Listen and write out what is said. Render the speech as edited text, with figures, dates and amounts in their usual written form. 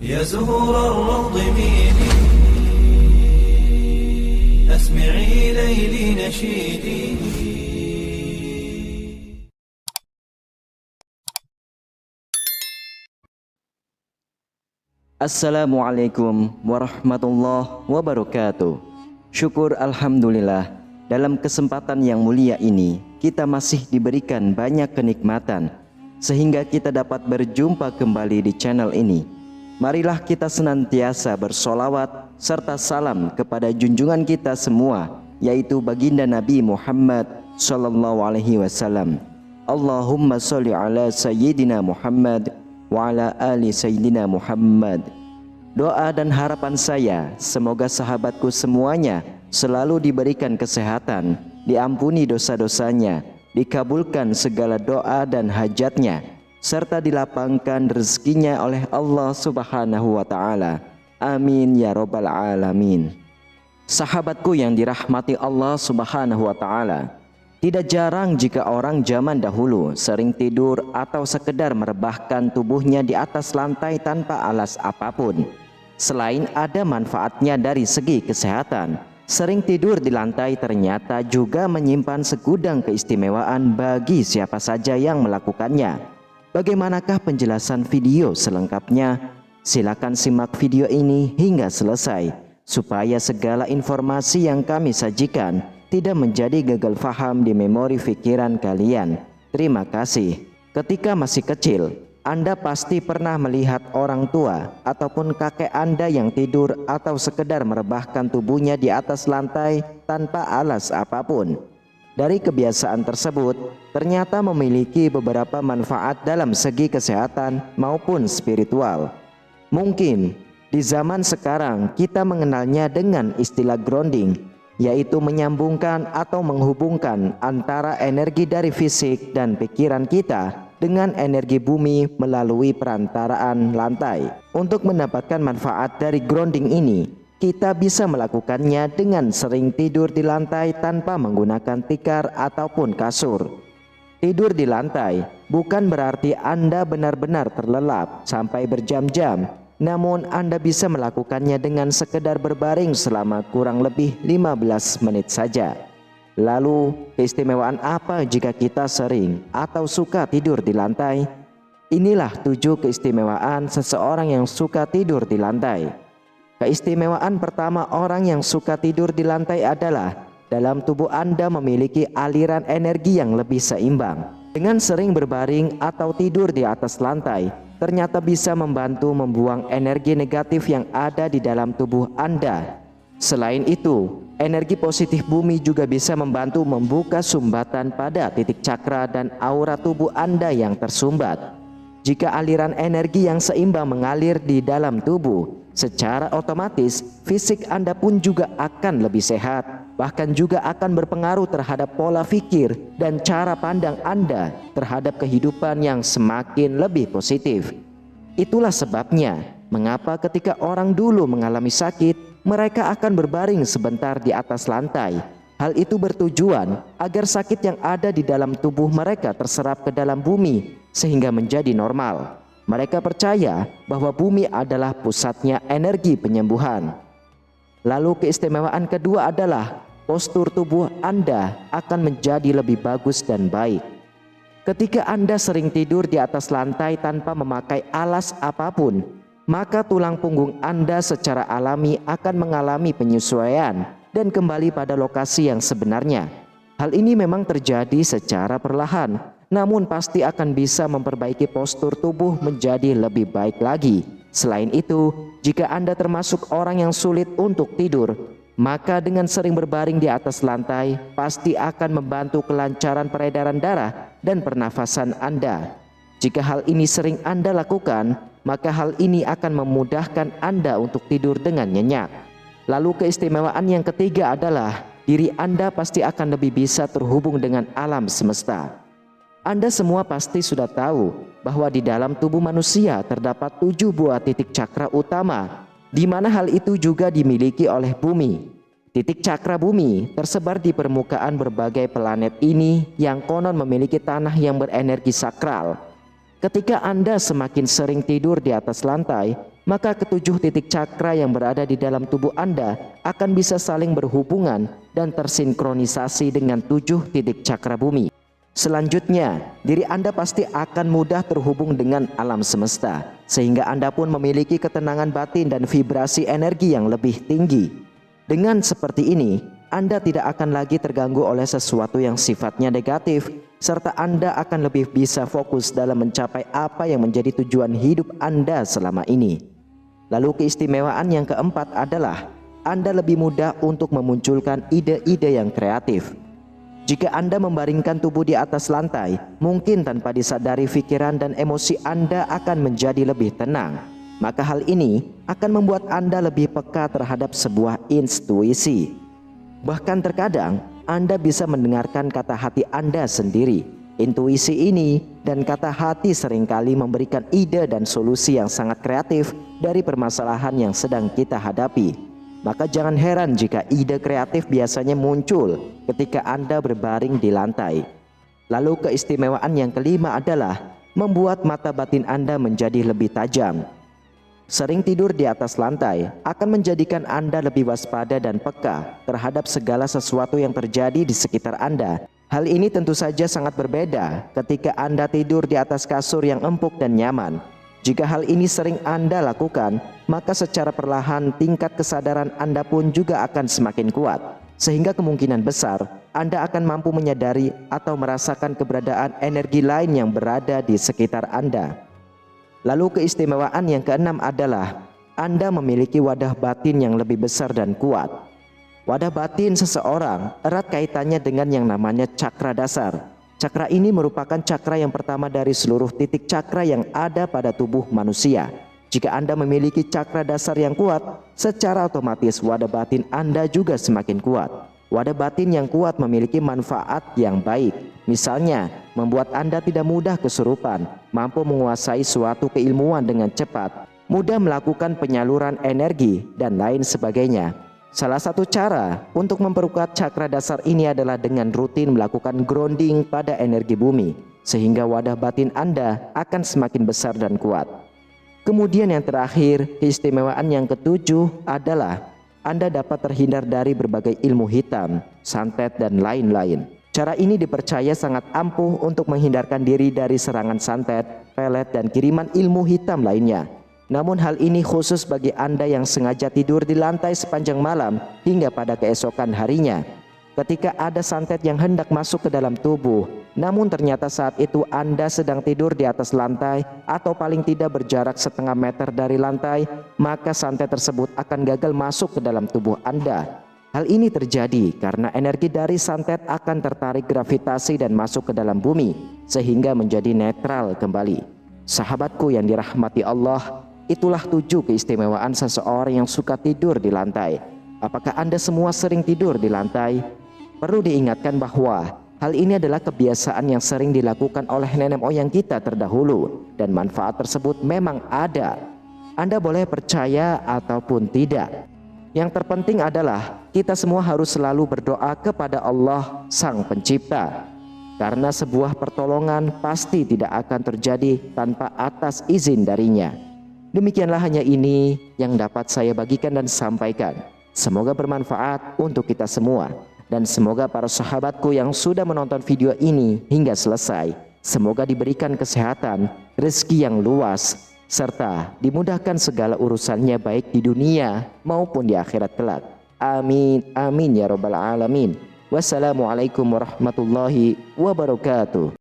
يا زهور الروض ميدي أسمعي ليلي نشيدي. Assalamualaikum warahmatullahi wabarakatuh. Syukur alhamdulillah, dalam kesempatan yang mulia ini kita masih diberikan banyak kenikmatan sehingga kita dapat berjumpa kembali di channel ini. Marilah kita senantiasa bersolawat serta salam kepada junjungan kita semua, yaitu baginda Nabi Muhammad sallallahu alaihi wasallam. Allahumma sholli ala sayyidina Muhammad wa ala ali sayyidina Muhammad. Doa dan harapan saya, semoga sahabatku semuanya selalu diberikan kesehatan, diampuni dosa-dosanya, dikabulkan segala doa dan hajatnya, serta dilapangkan rezekinya oleh Allah Subhanahu wa Ta'ala. Amin ya Rabbal Alamin. Sahabatku yang dirahmati Allah Subhanahu wa Ta'ala, tidak jarang jika orang zaman dahulu sering tidur atau sekedar merebahkan tubuhnya di atas lantai tanpa alas apapun. Selain ada manfaatnya dari segi kesehatan, sering tidur di lantai ternyata juga menyimpan segudang keistimewaan bagi siapa saja yang melakukannya. Bagaimanakah penjelasan video selengkapnya? Silakan simak video ini hingga selesai, supaya segala informasi yang kami sajikan tidak menjadi gagal faham di memori pikiran kalian. Terima kasih. Ketika masih kecil, Anda pasti pernah melihat orang tua ataupun kakek Anda yang tidur atau sekedar merebahkan tubuhnya di atas lantai tanpa alas apapun. Dari kebiasaan tersebut, ternyata memiliki beberapa manfaat dalam segi kesehatan maupun spiritual. Mungkin di zaman sekarang kita mengenalnya dengan istilah grounding, yaitu menyambungkan atau menghubungkan antara energi dari fisik dan pikiran kita dengan energi bumi melalui perantaraan lantai. Untuk mendapatkan manfaat dari grounding ini, kita bisa melakukannya dengan sering tidur di lantai tanpa menggunakan tikar ataupun kasur. Tidur di lantai bukan berarti Anda benar-benar terlelap sampai berjam-jam, namun Anda bisa melakukannya dengan sekedar berbaring selama kurang lebih 15 menit saja. Lalu, keistimewaan apa jika kita sering atau suka tidur di lantai? Inilah 7 keistimewaan seseorang yang suka tidur di lantai. Keistimewaan pertama orang yang suka tidur di lantai adalah dalam tubuh Anda memiliki aliran energi yang lebih seimbang. Dengan sering berbaring atau tidur di atas lantai, ternyata bisa membantu membuang energi negatif yang ada di dalam tubuh Anda. Selain itu, energi positif bumi juga bisa membantu membuka sumbatan pada titik cakra dan aura tubuh Anda yang tersumbat. Jika aliran energi yang seimbang mengalir di dalam tubuh, secara otomatis fisik Anda pun juga akan lebih sehat, bahkan juga akan berpengaruh terhadap pola pikir dan cara pandang Anda terhadap kehidupan yang semakin lebih positif. Itulah sebabnya mengapa ketika orang dulu mengalami sakit, mereka akan berbaring sebentar di atas lantai. Hal itu bertujuan agar sakit yang ada di dalam tubuh mereka terserap ke dalam bumi sehingga menjadi normal. Mereka percaya bahwa bumi adalah pusatnya energi penyembuhan. Lalu keistimewaan kedua adalah postur tubuh Anda akan menjadi lebih bagus dan baik. Ketika Anda sering tidur di atas lantai tanpa memakai alas apapun, maka tulang punggung Anda secara alami akan mengalami penyesuaian dan kembali pada lokasi yang sebenarnya. Hal ini memang terjadi secara perlahan, namun pasti akan bisa memperbaiki postur tubuh menjadi lebih baik lagi. Selain itu, jika Anda termasuk orang yang sulit untuk tidur, maka dengan sering berbaring di atas lantai pasti akan membantu kelancaran peredaran darah dan pernafasan Anda. Jika hal ini sering Anda lakukan, maka hal ini akan memudahkan Anda untuk tidur dengan nyenyak. Lalu keistimewaan yang ketiga adalah diri Anda pasti akan lebih bisa terhubung dengan alam semesta. Anda semua pasti sudah tahu bahwa di dalam tubuh manusia terdapat 7 buah titik cakra utama, di mana hal itu juga dimiliki oleh bumi. Titik cakra bumi tersebar di permukaan berbagai planet ini yang konon memiliki tanah yang berenergi sakral. Ketika Anda semakin sering tidur di atas lantai, maka ketujuh titik cakra yang berada di dalam tubuh Anda akan bisa saling berhubungan dan tersinkronisasi dengan 7 titik cakra bumi. Selanjutnya, diri Anda pasti akan mudah terhubung dengan alam semesta, sehingga Anda pun memiliki ketenangan batin dan vibrasi energi yang lebih tinggi. Dengan seperti ini, Anda tidak akan lagi terganggu oleh sesuatu yang sifatnya negatif, serta Anda akan lebih bisa fokus dalam mencapai apa yang menjadi tujuan hidup Anda selama ini. Lalu keistimewaan yang keempat adalah Anda lebih mudah untuk memunculkan ide-ide yang kreatif. Jika Anda membaringkan tubuh di atas lantai, mungkin tanpa disadari pikiran dan emosi Anda akan menjadi lebih tenang. Maka hal ini akan membuat Anda lebih peka terhadap sebuah intuisi. Bahkan terkadang Anda bisa mendengarkan kata hati Anda sendiri. Intuisi ini dan kata hati seringkali memberikan ide dan solusi yang sangat kreatif dari permasalahan yang sedang kita hadapi. Maka jangan heran jika ide kreatif biasanya muncul ketika Anda berbaring di lantai. Lalu keistimewaan yang kelima adalah membuat mata batin Anda menjadi lebih tajam. Sering tidur di atas lantai akan menjadikan Anda lebih waspada dan peka terhadap segala sesuatu yang terjadi di sekitar Anda. Hal ini tentu saja sangat berbeda ketika Anda tidur di atas kasur yang empuk dan nyaman. Jika hal ini sering Anda lakukan, maka secara perlahan tingkat kesadaran Anda pun juga akan semakin kuat, sehingga kemungkinan besar Anda akan mampu menyadari atau merasakan keberadaan energi lain yang berada di sekitar Anda. Lalu keistimewaan yang keenam adalah Anda memiliki wadah batin yang lebih besar dan kuat. Wadah batin seseorang erat kaitannya dengan yang namanya cakra dasar. Cakra ini merupakan cakra yang pertama dari seluruh titik cakra yang ada pada tubuh manusia. Jika Anda memiliki cakra dasar yang kuat, secara otomatis wadah batin Anda juga semakin kuat. Wadah batin yang kuat memiliki manfaat yang baik. Misalnya, membuat Anda tidak mudah kesurupan, mampu menguasai suatu keilmuan dengan cepat, mudah melakukan penyaluran energi, dan lain sebagainya. Salah satu cara untuk memperkuat cakra dasar ini adalah dengan rutin melakukan grounding pada energi bumi, sehingga wadah batin Anda akan semakin besar dan kuat. Kemudian yang terakhir, keistimewaan yang ketujuh adalah Anda dapat terhindar dari berbagai ilmu hitam, santet, dan lain-lain. Cara ini dipercaya sangat ampuh untuk menghindarkan diri dari serangan santet, pelet, dan kiriman ilmu hitam lainnya. Namun hal ini khusus bagi Anda yang sengaja tidur di lantai sepanjang malam hingga pada keesokan harinya. Ketika ada santet yang hendak masuk ke dalam tubuh, namun ternyata saat itu Anda sedang tidur di atas lantai atau paling tidak berjarak setengah meter dari lantai, maka santet tersebut akan gagal masuk ke dalam tubuh Anda. Hal ini terjadi karena energi dari santet akan tertarik gravitasi dan masuk ke dalam bumi, sehingga menjadi netral kembali. Sahabatku yang dirahmati Allah, itulah 7 keistimewaan seseorang yang suka tidur di lantai. Apakah Anda semua sering tidur di lantai? Perlu diingatkan bahwa hal ini adalah kebiasaan yang sering dilakukan oleh nenek moyang kita terdahulu, dan manfaat tersebut memang ada. Anda boleh percaya ataupun tidak. Yang terpenting adalah kita semua harus selalu berdoa kepada Allah Sang Pencipta, karena sebuah pertolongan pasti tidak akan terjadi tanpa atas izin darinya. Demikianlah hanya ini yang dapat saya bagikan dan sampaikan. Semoga bermanfaat untuk kita semua. Dan semoga para sahabatku yang sudah menonton video ini hingga selesai, semoga diberikan kesehatan, rezeki yang luas, serta dimudahkan segala urusannya baik di dunia maupun di akhirat kelak. Amin, amin ya rabbal alamin. Wassalamualaikum warahmatullahi wabarakatuh.